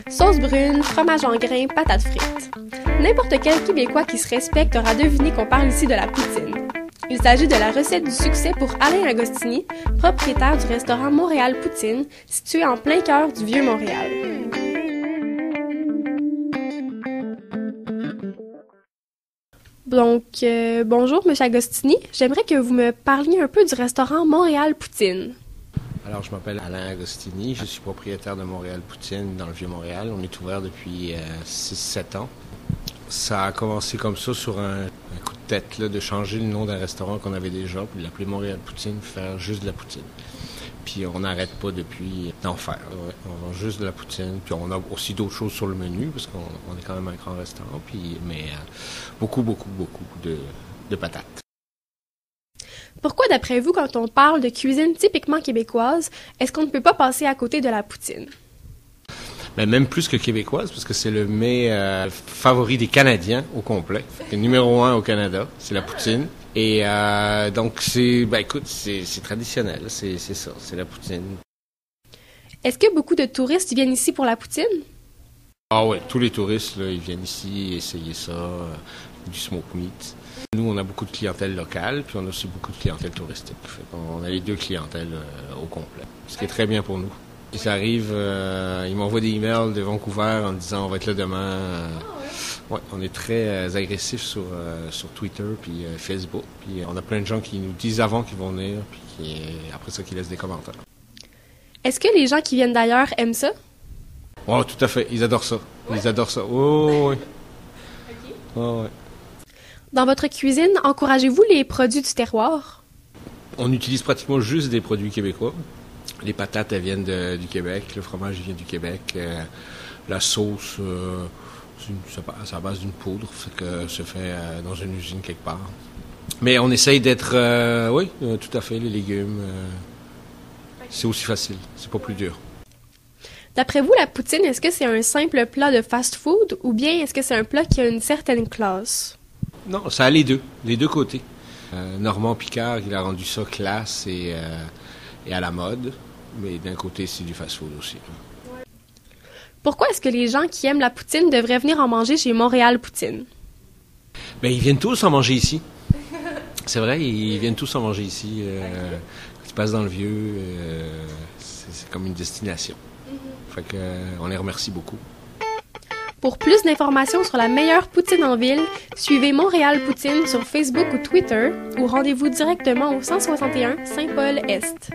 Sauce brune, fromage en grains, patates frites. N'importe quel Québécois qui se respecte aura deviné qu'on parle ici de la poutine. Il s'agit de la recette du succès pour Alain Agostini, propriétaire du restaurant Montréal Poutine, situé en plein cœur du Vieux-Montréal. Donc, bonjour, M. Agostini. J'aimerais que vous me parliez un peu du restaurant Montréal Poutine. Alors, je m'appelle Alain Agostini, je suis propriétaire de Montréal Poutine dans le Vieux-Montréal. On est ouvert depuis 6-7 ans. Ça a commencé comme ça sur un coup de tête, là, de changer le nom d'un restaurant qu'on avait déjà, puis l'appeler Montréal Poutine, faire juste de la poutine. Puis on n'arrête pas depuis d'en faire. Ouais. On vend juste de la poutine, puis on a aussi d'autres choses sur le menu, parce qu'on est quand même un grand restaurant, mais beaucoup de patates. Pourquoi, d'après vous, quand on parle de cuisine typiquement québécoise, est-ce qu'on ne peut pas passer à côté de la poutine? Mais même plus que québécoise, parce que c'est le mets favori des Canadiens au complet. C'est numéro 1 au Canada, c'est la poutine. Et donc, c'est traditionnel, c'est ça, c'est la poutine. Est-ce que beaucoup de touristes viennent ici pour la poutine? Ah ouais, tous les touristes, là, ils viennent ici essayer ça, du smoke meat. Nous, on a beaucoup de clientèle locale, puis on a aussi beaucoup de clientèle touristique. On a les deux clientèles au complet, ce qui est très bien pour nous. Ils arrivent, ils m'envoient des emails de Vancouver en disant on va être là demain. Ouais, on est très agressifs sur Twitter puis Facebook. Puis on a plein de gens qui nous disent avant qu'ils vont venir, puis après ça qui laissent des commentaires. Est-ce que les gens qui viennent d'ailleurs aiment ça? Oh, tout à fait, ils adorent ça. Ouais. Ils adorent ça. Oh, oui. Okay. Oh, ouais. Dans votre cuisine, encouragez-vous les produits du terroir? On utilise pratiquement juste des produits québécois. Les patates, elles viennent du Québec. Le fromage, il vient du Québec. La sauce, c'est à base d'une poudre. Fait que se fait dans une usine quelque part. Mais on essaye d'être... oui, tout à fait, les légumes. C'est aussi facile. C'est pas plus dur. D'après vous, la poutine, est-ce que c'est un simple plat de fast-food ou bien est-ce que c'est un plat qui a une certaine classe? Non, ça a les deux côtés. Normand Picard, il a rendu ça classe et à la mode, mais d'un côté, c'est du fast-food aussi. Pourquoi est-ce que les gens qui aiment la poutine devraient venir en manger chez Montréal Poutine? Ben, ils viennent tous en manger ici. C'est vrai, ils viennent tous en manger ici. Quand ils passent dans le vieux, c'est comme une destination. Fait que, on les remercie beaucoup. Pour plus d'informations sur la meilleure poutine en ville, suivez Montréal Poutine sur Facebook ou Twitter ou rendez-vous directement au 161 Saint-Paul-Est.